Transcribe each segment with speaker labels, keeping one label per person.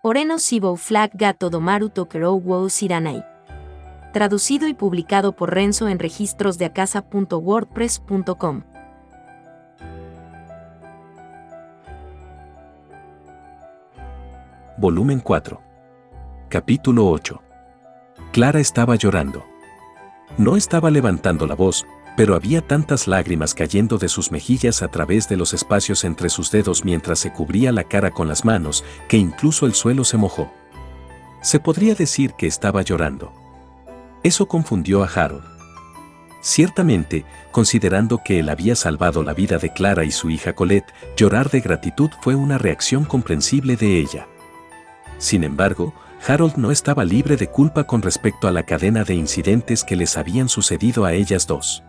Speaker 1: Oreno Sibou Flag Gato Domaru Tokerou Wou Siranai. Traducido y publicado por Renzo en registrosdeacasa.wordpress.com.
Speaker 2: Volumen 4. Capítulo 8. Clara estaba llorando. No estaba levantando la voz, pero había tantas lágrimas cayendo de sus mejillas a través de los espacios entre sus dedos mientras se cubría la cara con las manos, que incluso el suelo se mojó. Se podría decir que estaba llorando. Eso confundió a Harold. Ciertamente, considerando que él había salvado la vida de Clara y su hija Colette, llorar de gratitud fue una reacción comprensible de ella. Sin embargo, Harold no estaba libre de culpa con respecto a la cadena de incidentes que les habían sucedido a ellas dos.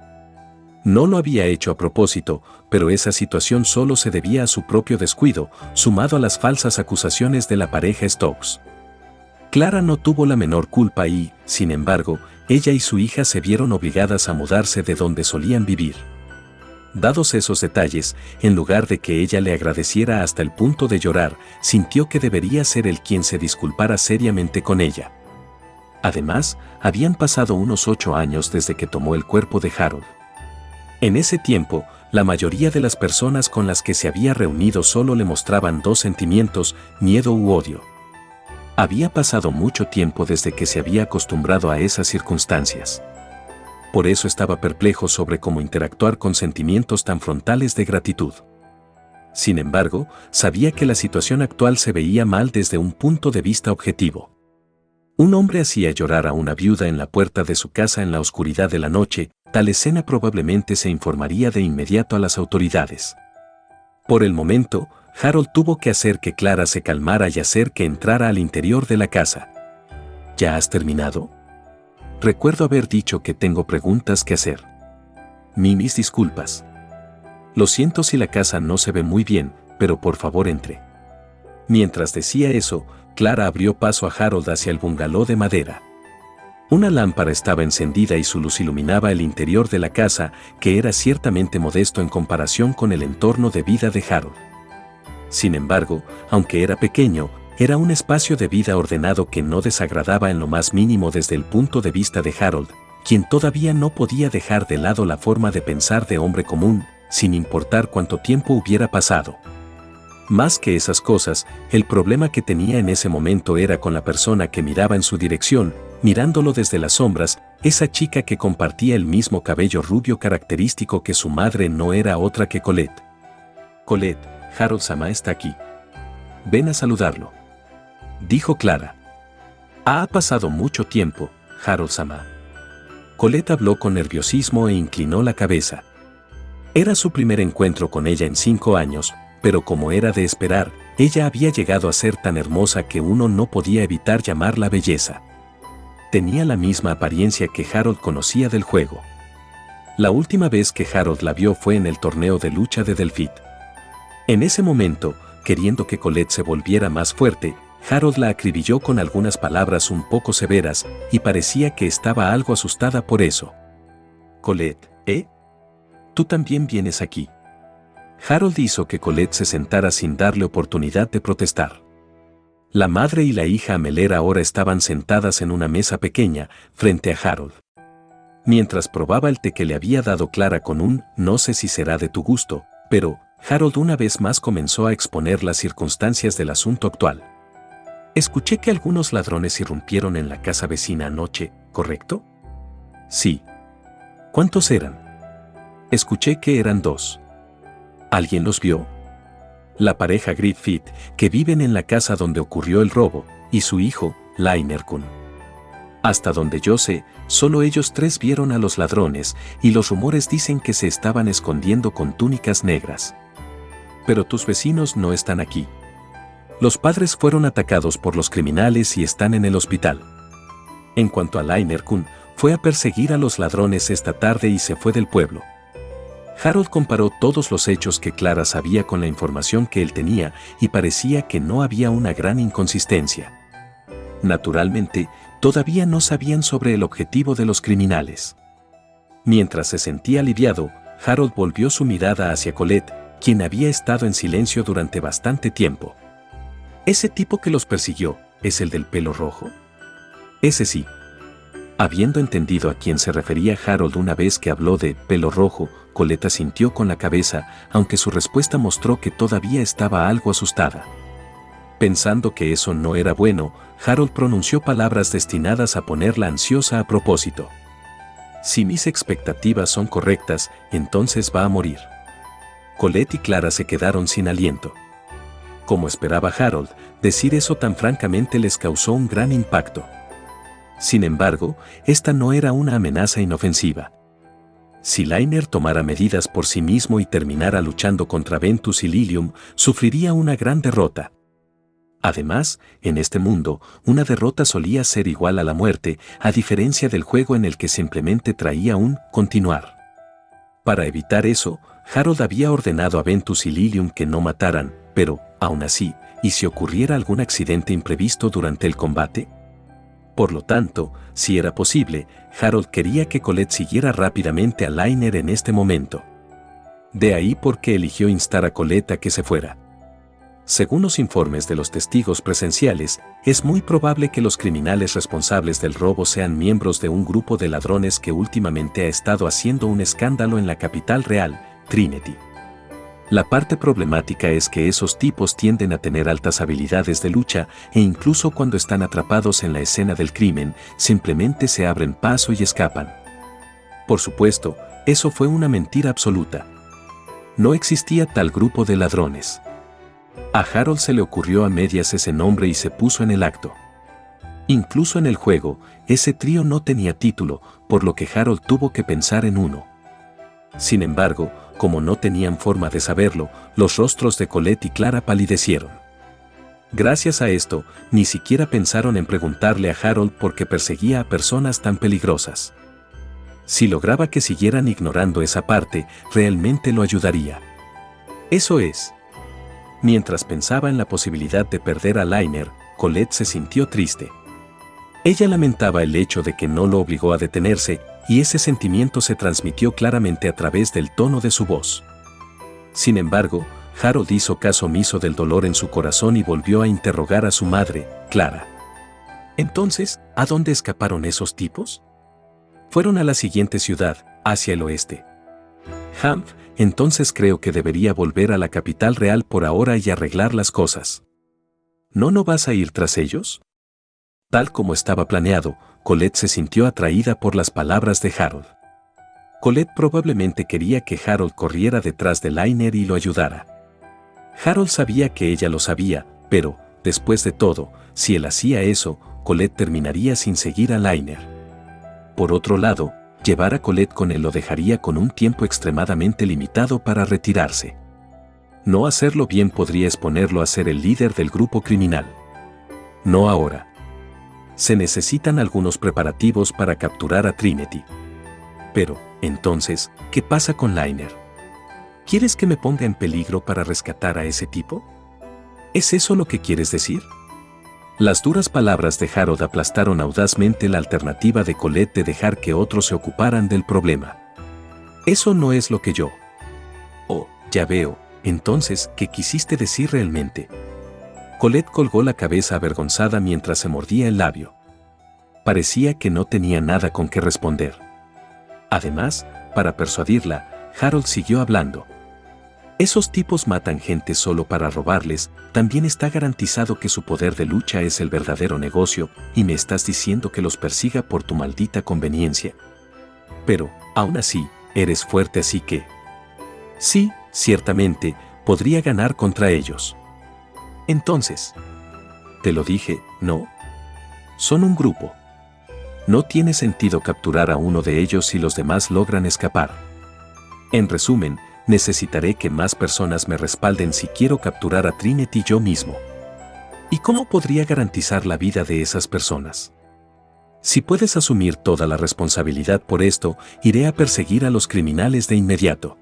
Speaker 2: No lo había hecho a propósito, pero esa situación solo se debía a su propio descuido, sumado a las falsas acusaciones de la pareja Stokes. Clara no tuvo la menor culpa y, sin embargo, ella y su hija se vieron obligadas a mudarse de donde solían vivir. Dados esos detalles, en lugar de que ella le agradeciera hasta el punto de llorar, sintió que debería ser él quien se disculpara seriamente con ella. Además, habían pasado unos 8 años desde que tomó el cuerpo de Harold. En ese tiempo, la mayoría de las personas con las que se había reunido solo le mostraban dos sentimientos, miedo u odio. Había pasado mucho tiempo desde que se había acostumbrado a esas circunstancias. Por eso estaba perplejo sobre cómo interactuar con sentimientos tan frontales de gratitud. Sin embargo, sabía que la situación actual se veía mal desde un punto de vista objetivo. Un hombre hacía llorar a una viuda en la puerta de su casa en la oscuridad de la noche, tal escena probablemente se informaría de inmediato a las autoridades. Por el momento, Harold tuvo que hacer que Clara se calmara y hacer que entrara al interior de la casa. ¿Ya has terminado? Recuerdo haber dicho que tengo preguntas que hacer. Mis disculpas. Lo siento si la casa no se ve muy bien, pero por favor entre. Mientras decía eso, Clara abrió paso a Harold hacia el bungalow de madera. Una lámpara estaba encendida y su luz iluminaba el interior de la casa, que era ciertamente modesto en comparación con el entorno de vida de Harold. Sin embargo, aunque era pequeño, era un espacio de vida ordenado que no desagradaba en lo más mínimo desde el punto de vista de Harold, quien todavía no podía dejar de lado la forma de pensar de hombre común, sin importar cuánto tiempo hubiera pasado. Más que esas cosas, el problema que tenía en ese momento era con la persona que miraba en su dirección, mirándolo desde las sombras, esa chica que compartía el mismo cabello rubio característico que su madre no era otra que Colette. Colette, Harold-sama está aquí. Ven a saludarlo, dijo Clara. Ha pasado mucho tiempo, Harold-sama. Colette habló con nerviosismo e inclinó la cabeza. Era su primer encuentro con ella en 5 años, pero como era de esperar, ella había llegado a ser tan hermosa que uno no podía evitar llamarla belleza. Tenía la misma apariencia que Harold conocía del juego. La última vez que Harold la vio fue en el torneo de lucha de Delfit. En ese momento, queriendo que Colette se volviera más fuerte, Harold la acribilló con algunas palabras un poco severas, y parecía que estaba algo asustada por eso. Colette, ¿tú también vienes aquí? Harold hizo que Colette se sentara sin darle oportunidad de protestar. La madre y la hija Ameler ahora estaban sentadas en una mesa pequeña, frente a Harold. Mientras probaba el té que le había dado Clara con un «no sé si será de tu gusto», pero Harold una vez más comenzó a exponer las circunstancias del asunto actual. Escuché que algunos ladrones irrumpieron en la casa vecina anoche, ¿correcto? Sí. ¿Cuántos eran? Escuché que eran 2. ¿Alguien los vio? La pareja Griffith, que viven en la casa donde ocurrió el robo, y su hijo, Lainer-kun. Hasta donde yo sé, solo ellos 3 vieron a los ladrones, y los rumores dicen que se estaban escondiendo con túnicas negras. Pero tus vecinos no están aquí. Los padres fueron atacados por los criminales y están en el hospital. En cuanto a Lainer-kun, fue a perseguir a los ladrones esta tarde y se fue del pueblo. Harold comparó todos los hechos que Clara sabía con la información que él tenía y parecía que no había una gran inconsistencia. Naturalmente, todavía no sabían sobre el objetivo de los criminales. Mientras se sentía aliviado, Harold volvió su mirada hacia Colette, quien había estado en silencio durante bastante tiempo. Ese tipo que los persiguió, ¿es el del pelo rojo? Ese sí. Habiendo entendido a quién se refería Harold una vez que habló de pelo rojo, Colette asintió con la cabeza, aunque su respuesta mostró que todavía estaba algo asustada. Pensando que eso no era bueno, Harold pronunció palabras destinadas a ponerla ansiosa a propósito. Si mis expectativas son correctas, entonces va a morir. Colette y Clara se quedaron sin aliento. Como esperaba Harold, decir eso tan francamente les causó un gran impacto. Sin embargo, esta no era una amenaza inofensiva. Si Liner tomara medidas por sí mismo y terminara luchando contra Ventus y Lilium, sufriría una gran derrota. Además, en este mundo, una derrota solía ser igual a la muerte, a diferencia del juego en el que simplemente traía un continuar. Para evitar eso, Harold había ordenado a Ventus y Lilium que no mataran, pero, aún así, ¿y si ocurriera algún accidente imprevisto durante el combate? Por lo tanto, si era posible, Harold quería que Colette siguiera rápidamente a Liner en este momento. De ahí por qué eligió instar a Colette a que se fuera. Según los informes de los testigos presenciales, es muy probable que los criminales responsables del robo sean miembros de un grupo de ladrones que últimamente ha estado haciendo un escándalo en la capital real, Trinity. La parte problemática es que esos tipos tienden a tener altas habilidades de lucha e incluso cuando están atrapados en la escena del crimen, simplemente se abren paso y escapan. Por supuesto, eso fue una mentira absoluta. No existía tal grupo de ladrones. A Harold se le ocurrió a medias ese nombre y se puso en el acto. Incluso en el juego, ese trío no tenía título, por lo que Harold tuvo que pensar en uno. Sin embargo, como no tenían forma de saberlo, los rostros de Colette y Clara palidecieron. Gracias a esto, ni siquiera pensaron en preguntarle a Harold por qué perseguía a personas tan peligrosas. Si lograba que siguieran ignorando esa parte, realmente lo ayudaría. Eso es. Mientras pensaba en la posibilidad de perder a Liner, Colette se sintió triste. Ella lamentaba el hecho de que no lo obligó a detenerse, y ese sentimiento se transmitió claramente a través del tono de su voz. Sin embargo, Harold hizo caso omiso del dolor en su corazón y volvió a interrogar a su madre, Clara. Entonces, ¿a dónde escaparon esos tipos? Fueron a la siguiente ciudad, hacia el oeste. Entonces creo que debería volver a la capital real por ahora y arreglar las cosas. ¿No vas a ir tras ellos? Tal como estaba planeado, Colette se sintió atraída por las palabras de Harold. Colette probablemente quería que Harold corriera detrás de Liner y lo ayudara. Harold sabía que ella lo sabía, pero, después de todo, si él hacía eso, Colette terminaría sin seguir a Liner. Por otro lado, llevar a Colette con él lo dejaría con un tiempo extremadamente limitado para retirarse. No hacerlo bien podría exponerlo a ser el líder del grupo criminal. No ahora. Se necesitan algunos preparativos para capturar a Trinity. Pero, entonces, ¿qué pasa con Liner? ¿Quieres que me ponga en peligro para rescatar a ese tipo? ¿Es eso lo que quieres decir? Las duras palabras de Harold aplastaron audazmente la alternativa de Colette de dejar que otros se ocuparan del problema. Eso no es lo que yo... Oh, ya veo, entonces, ¿qué quisiste decir realmente? Colette colgó la cabeza avergonzada mientras se mordía el labio. Parecía que no tenía nada con qué responder. Además, para persuadirla, Harold siguió hablando. Esos tipos matan gente solo para robarles, también está garantizado que su poder de lucha es el verdadero negocio, y me estás diciendo que los persiga por tu maldita conveniencia. Pero, aún así, eres fuerte así que... Sí, ciertamente, podría ganar contra ellos. Entonces, te lo dije, ¿no? Son un grupo. No tiene sentido capturar a uno de ellos si los demás logran escapar. En resumen, necesitaré que más personas me respalden si quiero capturar a Trinity yo mismo. ¿Y cómo podría garantizar la vida de esas personas? Si puedes asumir toda la responsabilidad por esto, iré a perseguir a los criminales de inmediato.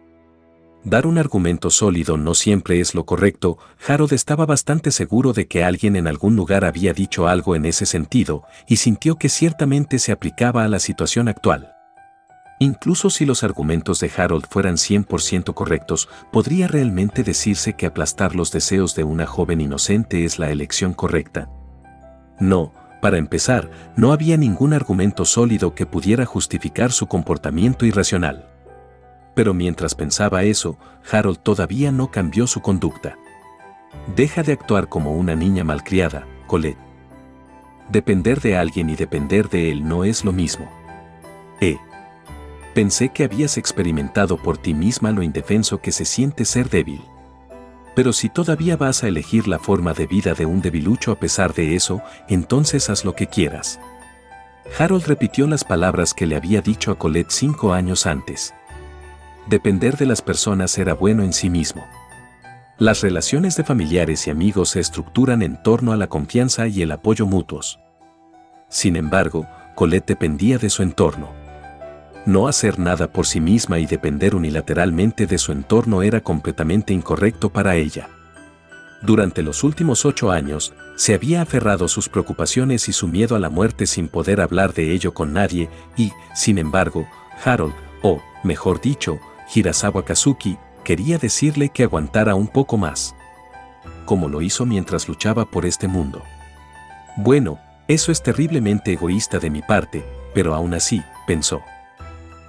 Speaker 2: Dar un argumento sólido no siempre es lo correcto. Harold estaba bastante seguro de que alguien en algún lugar había dicho algo en ese sentido, y sintió que ciertamente se aplicaba a la situación actual. Incluso si los argumentos de Harold fueran 100% correctos, ¿podría realmente decirse que aplastar los deseos de una joven inocente es la elección correcta? No, para empezar, no había ningún argumento sólido que pudiera justificar su comportamiento irracional. Pero mientras pensaba eso, Harold todavía no cambió su conducta. Deja de actuar como una niña malcriada, Colette. Depender de alguien y depender de él no es lo mismo. Pensé que habías experimentado por ti misma lo indefenso que se siente ser débil. Pero si todavía vas a elegir la forma de vida de un debilucho a pesar de eso, entonces haz lo que quieras. Harold repitió las palabras que le había dicho a Colette 5 años antes. Depender de las personas era bueno en sí mismo. Las relaciones de familiares y amigos se estructuran en torno a la confianza y el apoyo mutuos. Sin embargo, Colette dependía de su entorno. No hacer nada por sí misma y depender unilateralmente de su entorno era completamente incorrecto para ella. Durante los últimos 8 años, se había aferrado a sus preocupaciones y su miedo a la muerte sin poder hablar de ello con nadie y, sin embargo, Harold, o, mejor dicho, Hirasawa Kazuki, quería decirle que aguantara un poco más. Como lo hizo mientras luchaba por este mundo. Bueno, eso es terriblemente egoísta de mi parte, pero aún así, pensó.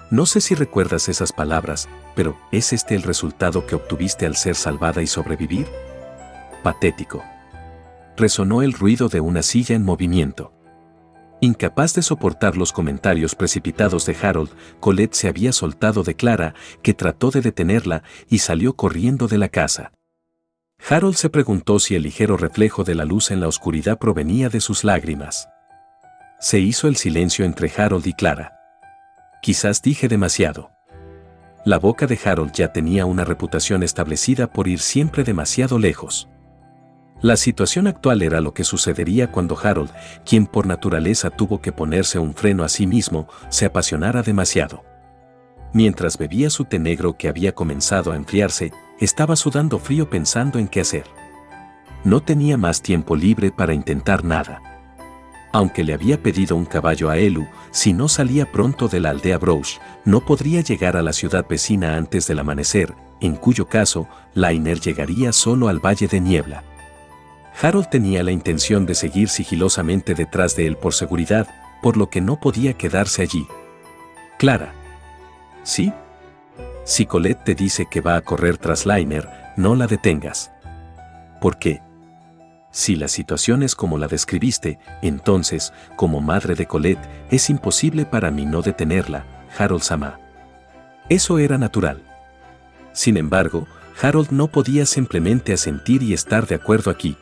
Speaker 2: No sé si recuerdas esas palabras, pero ¿es este el resultado que obtuviste al ser salvada y sobrevivir? Patético. Resonó el ruido de una silla en movimiento. Incapaz de soportar los comentarios precipitados de Harold, Colette se había soltado de Clara, que trató de detenerla y salió corriendo de la casa. Harold se preguntó si el ligero reflejo de la luz en la oscuridad provenía de sus lágrimas. Se hizo el silencio entre Harold y Clara. Quizás dije demasiado. La boca de Harold ya tenía una reputación establecida por ir siempre demasiado lejos. La situación actual era lo que sucedería cuando Harold, quien por naturaleza tuvo que ponerse un freno a sí mismo, se apasionara demasiado. Mientras bebía su té negro que había comenzado a enfriarse, estaba sudando frío pensando en qué hacer. No tenía más tiempo libre para intentar nada. Aunque le había pedido un caballo a Elu, si no salía pronto de la aldea Brouge, no podría llegar a la ciudad vecina antes del amanecer, en cuyo caso, Lainer llegaría solo al Valle de Niebla. Harold tenía la intención de seguir sigilosamente detrás de él por seguridad, por lo que no podía quedarse allí. Clara. ¿Sí? Si Colette te dice que va a correr tras Lainer, no la detengas. ¿Por qué? Si la situación es como la describiste, entonces, como madre de Colette, es imposible para mí no detenerla, Harold-sama. Eso era natural. Sin embargo, Harold no podía simplemente asentir y estar de acuerdo aquí.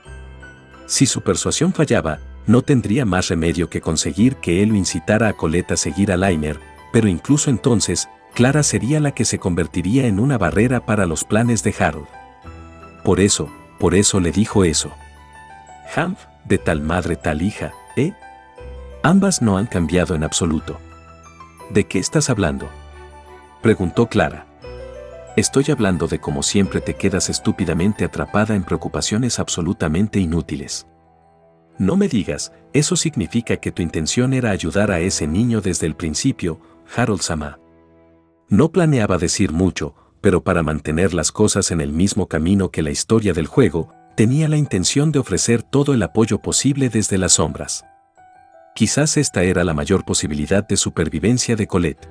Speaker 2: Si su persuasión fallaba, no tendría más remedio que conseguir que él lo incitara a Colette a seguir a Lainer, pero incluso entonces, Clara sería la que se convertiría en una barrera para los planes de Harold. Por eso le dijo eso. Humph, de tal madre tal hija, ¿eh? Ambas no han cambiado en absoluto. ¿De qué estás hablando?, preguntó Clara. Estoy hablando de cómo siempre te quedas estúpidamente atrapada en preocupaciones absolutamente inútiles. No me digas, eso significa que tu intención era ayudar a ese niño desde el principio, Harold-sama. No planeaba decir mucho, pero para mantener las cosas en el mismo camino que la historia del juego, tenía la intención de ofrecer todo el apoyo posible desde las sombras. Quizás esta era la mayor posibilidad de supervivencia de Colette.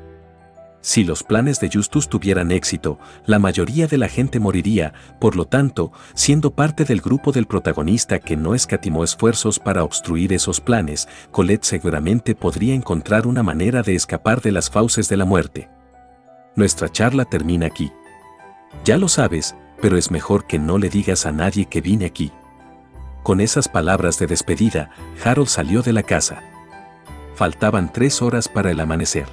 Speaker 2: Si los planes de Justus tuvieran éxito, la mayoría de la gente moriría, por lo tanto, siendo parte del grupo del protagonista que no escatimó esfuerzos para obstruir esos planes, Colette seguramente podría encontrar una manera de escapar de las fauces de la muerte. Nuestra charla termina aquí. Ya lo sabes, pero es mejor que no le digas a nadie que vine aquí. Con esas palabras de despedida, Harold salió de la casa. Faltaban 3 horas para el amanecer.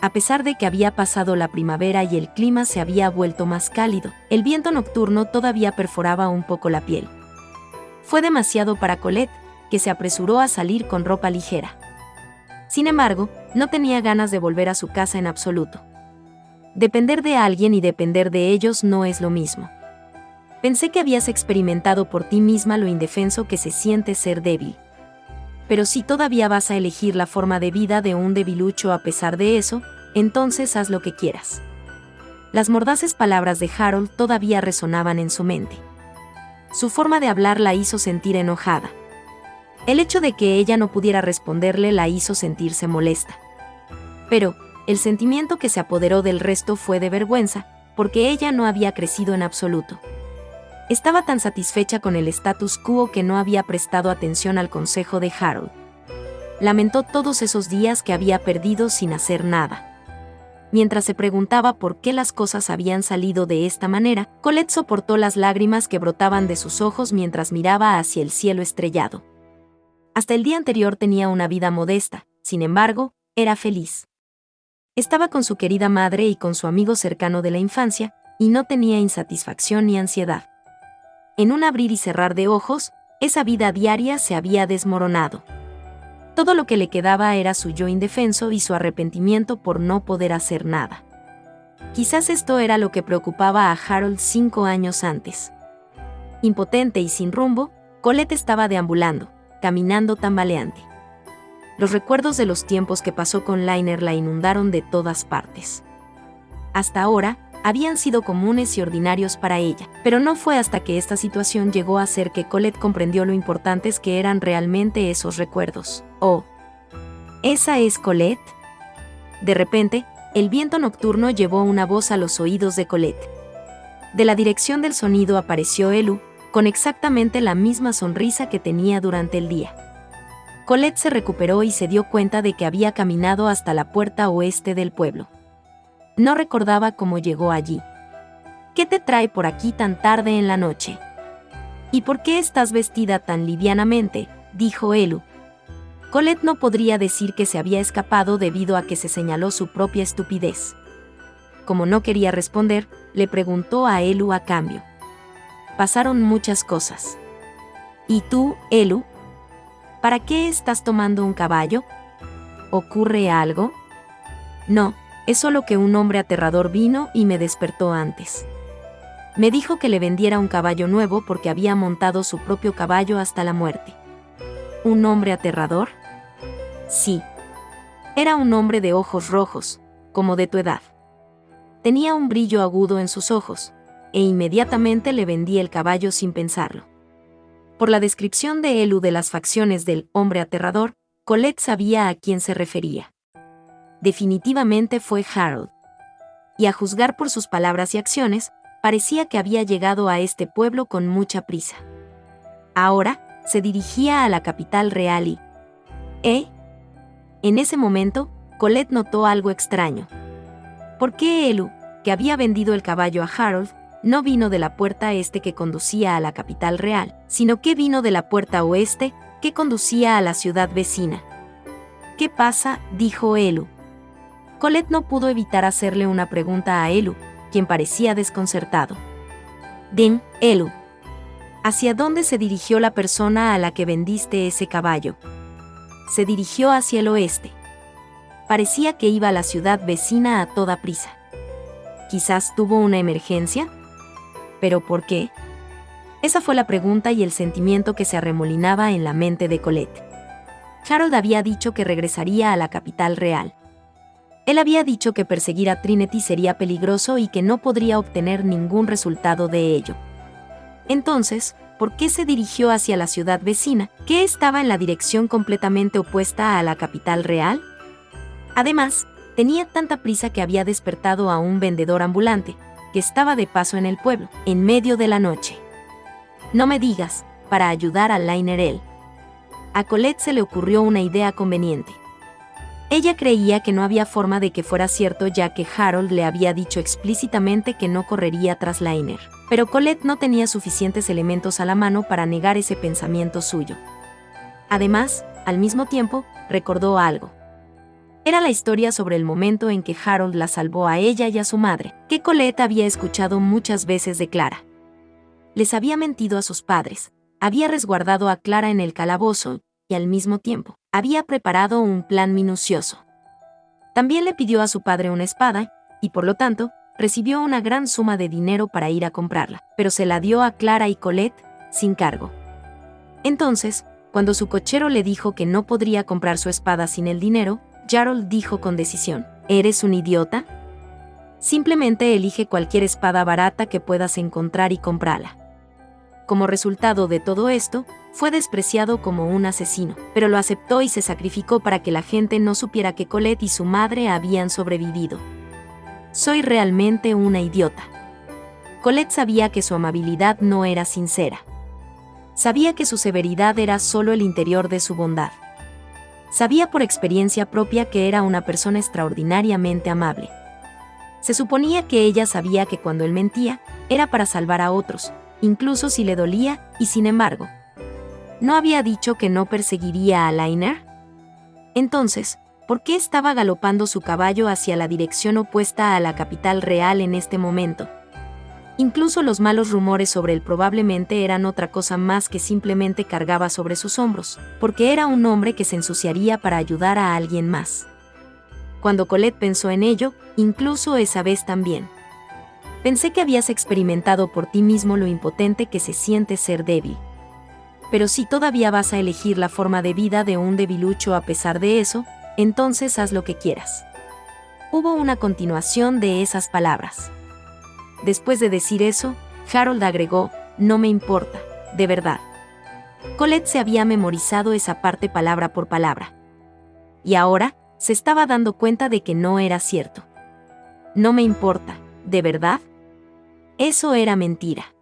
Speaker 1: A pesar de que había pasado la primavera y el clima se había vuelto más cálido, el viento nocturno todavía perforaba un poco la piel. Fue demasiado para Colette, que se apresuró a salir con ropa ligera. Sin embargo, no tenía ganas de volver a su casa en absoluto. Depender de alguien y depender de ellos no es lo mismo. Pensé que habías experimentado por ti misma lo indefenso que se siente ser débil. Pero si todavía vas a elegir la forma de vida de un debilucho a pesar de eso, entonces haz lo que quieras. Las mordaces palabras de Harold todavía resonaban en su mente. Su forma de hablar la hizo sentir enojada. El hecho de que ella no pudiera responderle la hizo sentirse molesta. Pero, el sentimiento que se apoderó del resto fue de vergüenza, porque ella no había crecido en absoluto. Estaba tan satisfecha con el status quo que no había prestado atención al consejo de Harold. Lamentó todos esos días que había perdido sin hacer nada. Mientras se preguntaba por qué las cosas habían salido de esta manera, Colette soportó las lágrimas que brotaban de sus ojos mientras miraba hacia el cielo estrellado. Hasta el día anterior tenía una vida modesta, sin embargo, era feliz. Estaba con su querida madre y con su amigo cercano de la infancia, y no tenía insatisfacción ni ansiedad. En un abrir y cerrar de ojos, esa vida diaria se había desmoronado. Todo lo que le quedaba era su yo indefenso y su arrepentimiento por no poder hacer nada. Quizás esto era lo que preocupaba a Harold 5 años antes. Impotente y sin rumbo, Colette estaba deambulando, caminando tambaleante. Los recuerdos de los tiempos que pasó con Liner la inundaron de todas partes. Hasta ahora, habían sido comunes y ordinarios para ella, pero no fue hasta que esta situación llegó a ser que Colette comprendió lo importantes que eran realmente esos recuerdos. Oh, ¿esa es Colette? De repente, el viento nocturno llevó una voz a los oídos de Colette. De la dirección del sonido apareció Elu, con exactamente la misma sonrisa que tenía durante el día. Colette se recuperó y se dio cuenta de que había caminado hasta la puerta oeste del pueblo. No recordaba cómo llegó allí. ¿Qué te trae por aquí tan tarde en la noche? ¿Y por qué estás vestida tan livianamente?, dijo Elu. Colette no podría decir que se había escapado debido a que se señaló su propia estupidez. Como no quería responder, le preguntó a Elu a cambio. Pasaron muchas cosas. ¿Y tú, Elu? ¿Para qué estás tomando un caballo? ¿Ocurre algo? No. Es solo que un hombre aterrador vino y me despertó antes. Me dijo que le vendiera un caballo nuevo porque había montado su propio caballo hasta la muerte. ¿Un hombre aterrador? Sí. Era un hombre de ojos rojos, como de tu edad. Tenía un brillo agudo en sus ojos, e inmediatamente le vendí el caballo sin pensarlo. Por la descripción de Elu de las facciones del hombre aterrador, Colette sabía a quién se refería. Definitivamente fue Harold. Y a juzgar por sus palabras y acciones, parecía que había llegado a este pueblo con mucha prisa. Ahora, se dirigía a la capital real y... En ese momento, Colette notó algo extraño. ¿Por qué Elu, que había vendido el caballo a Harold, no vino de la puerta este que conducía a la capital real, sino que vino de la puerta oeste, que conducía a la ciudad vecina? ¿Qué pasa?, dijo Elu. Colette no pudo evitar hacerle una pregunta a Elu, quien parecía desconcertado. «Din, Elu, ¿hacia dónde se dirigió la persona a la que vendiste ese caballo?» Se dirigió hacia el oeste. Parecía que iba a la ciudad vecina a toda prisa. ¿Quizás tuvo una emergencia? ¿Pero por qué? Esa fue la pregunta y el sentimiento que se arremolinaba en la mente de Colette. Harold había dicho que regresaría a la capital real. Él había dicho que perseguir a Trinity sería peligroso y que no podría obtener ningún resultado de ello. Entonces, ¿por qué se dirigió hacia la ciudad vecina, que estaba en la dirección completamente opuesta a la capital real? Además, tenía tanta prisa que había despertado a un vendedor ambulante, que estaba de paso en el pueblo, en medio de la noche. No me digas, para ayudar a Liner él. A Colette se le ocurrió una idea conveniente. Ella creía que no había forma de que fuera cierto ya que Harold le había dicho explícitamente que no correría tras Liner. Pero Colette no tenía suficientes elementos a la mano para negar ese pensamiento suyo. Además, al mismo tiempo, recordó algo. Era la historia sobre el momento en que Harold la salvó a ella y a su madre, que Colette había escuchado muchas veces de Clara. Les había mentido a sus padres, había resguardado a Clara en el calabozo, y al mismo tiempo, había preparado un plan minucioso. También le pidió a su padre una espada, y por lo tanto, recibió una gran suma de dinero para ir a comprarla, pero se la dio a Clara y Colette, sin cargo. Entonces, Cuando su cochero le dijo que no podría comprar su espada sin el dinero, Jarl dijo con decisión: ¿eres un idiota? Simplemente elige cualquier espada barata que puedas encontrar y cómprala. Como resultado de todo esto, fue despreciado como un asesino, pero lo aceptó y se sacrificó para que la gente no supiera que Colette y su madre habían sobrevivido. Soy realmente una idiota. Colette sabía que su amabilidad no era sincera. Sabía que su severidad era solo el interior de su bondad. Sabía por experiencia propia que era una persona extraordinariamente amable. Se suponía que ella sabía que cuando él mentía, era para salvar a otros, incluso si le dolía, y sin embargo, ¿no había dicho que no perseguiría a Lainer? Entonces, ¿por qué estaba galopando su caballo hacia la dirección opuesta a la capital real en este momento? Incluso los malos rumores sobre él probablemente eran otra cosa más que simplemente cargaba sobre sus hombros, porque era un hombre que se ensuciaría para ayudar a alguien más. Cuando Colette pensó en ello, incluso esa vez también. Pensé que habías experimentado por ti mismo lo impotente que se siente ser débil. Pero si todavía vas a elegir la forma de vida de un debilucho a pesar de eso, entonces haz lo que quieras. Hubo una continuación de esas palabras. Después de decir eso, Harold agregó: no me importa, de verdad. Colette se había memorizado esa parte palabra por palabra. Y ahora, se estaba dando cuenta de que no era cierto. No me importa, ¿de verdad? Eso era mentira.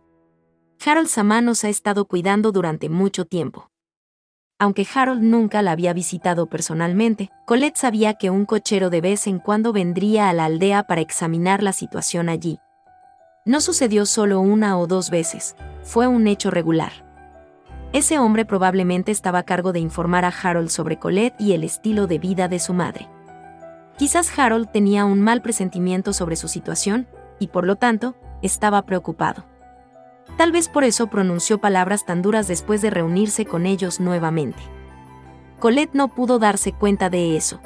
Speaker 1: Harold Samá nos ha estado cuidando durante mucho tiempo. Aunque Harold nunca la había visitado personalmente, Colette sabía que un cochero de vez en cuando vendría a la aldea para examinar la situación allí. No sucedió solo una o dos veces, fue un hecho regular. Ese hombre probablemente estaba a cargo de informar a Harold sobre Colette y el estilo de vida de su madre. Quizás Harold tenía un mal presentimiento sobre su situación, y por lo tanto, estaba preocupado. Tal vez por eso pronunció palabras tan duras después de reunirse con ellos nuevamente. Colette no pudo darse cuenta de eso.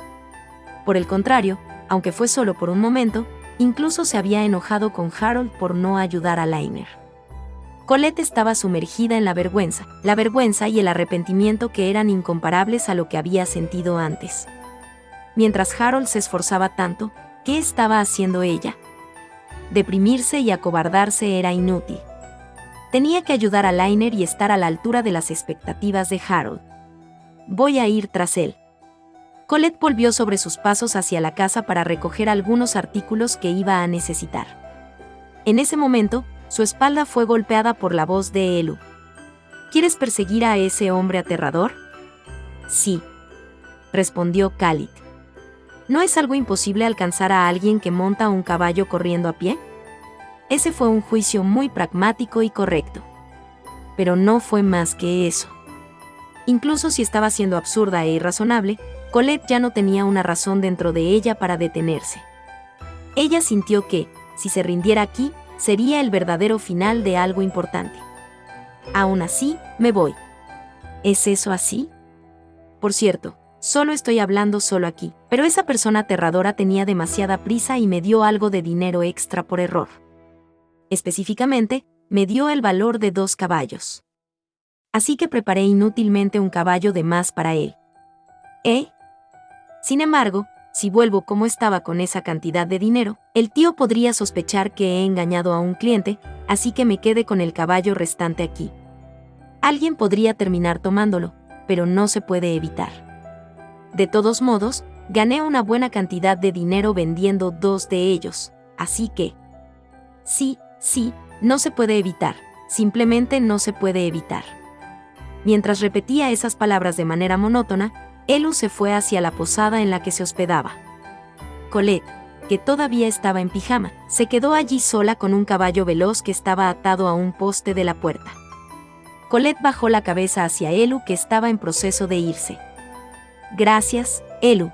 Speaker 1: Por el contrario, aunque fue solo por un momento, incluso se había enojado con Harold por no ayudar a Lainer. Colette estaba sumergida en la vergüenza y el arrepentimiento que eran incomparables a lo que había sentido antes. Mientras Harold se esforzaba tanto, ¿qué estaba haciendo ella? Deprimirse y acobardarse era inútil. Tenía que ayudar a Lainer y estar a la altura de las expectativas de Harold. Voy a ir tras él. Colette volvió sobre sus pasos hacia la casa para recoger algunos artículos que iba a necesitar. En ese momento, su espalda fue golpeada por la voz de Elu. ¿Quieres perseguir a ese hombre aterrador? Sí, respondió Khalid. ¿No es algo imposible alcanzar a alguien que monta un caballo corriendo a pie? Ese fue un juicio muy pragmático y correcto. Pero no fue más que eso. Incluso si estaba siendo absurda e irrazonable, Colette ya no tenía una razón dentro de ella para detenerse. Ella sintió que, si se rindiera aquí, sería el verdadero final de algo importante. Aún así, me voy. ¿Es eso así? Por cierto, solo estoy hablando solo aquí, pero esa persona aterradora tenía demasiada prisa y me dio algo de dinero extra por error. Específicamente, me dio el valor de 2 caballos. Así que preparé inútilmente un caballo de más para él. Sin embargo, si vuelvo como estaba con esa cantidad de dinero, el tío podría sospechar que he engañado a un cliente, así que me quedé con el caballo restante aquí. Alguien podría terminar tomándolo, pero no se puede evitar. De todos modos, gané una buena cantidad de dinero vendiendo 2 de ellos, así que... Sí, no se puede evitar, simplemente no se puede evitar. Mientras repetía esas palabras de manera monótona, Elu se fue hacia la posada en la que se hospedaba. Colette, que todavía estaba en pijama, se quedó allí sola con un caballo veloz que estaba atado a un poste de la puerta. Colette bajó la cabeza hacia Elu, que estaba en proceso de irse. Gracias, Elu.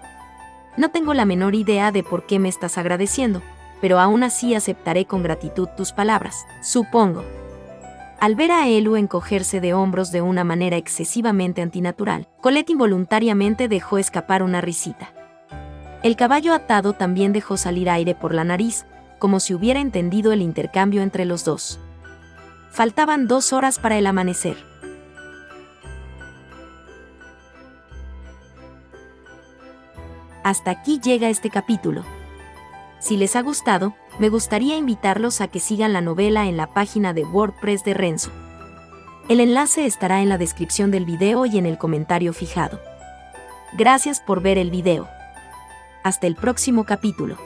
Speaker 1: No tengo la menor idea de por qué me estás agradeciendo, pero aún así aceptaré con gratitud tus palabras, supongo. Al ver a Elu encogerse de hombros de una manera excesivamente antinatural, Colette involuntariamente dejó escapar una risita. El caballo atado también dejó salir aire por la nariz, como si hubiera entendido el intercambio entre los dos. Faltaban 2 horas para el amanecer. Hasta aquí llega este capítulo. Si les ha gustado, me gustaría invitarlos a que sigan la novela en la página de WordPress de Renzo. El enlace estará en la descripción del video y en el comentario fijado. Gracias por ver el video. Hasta el próximo capítulo.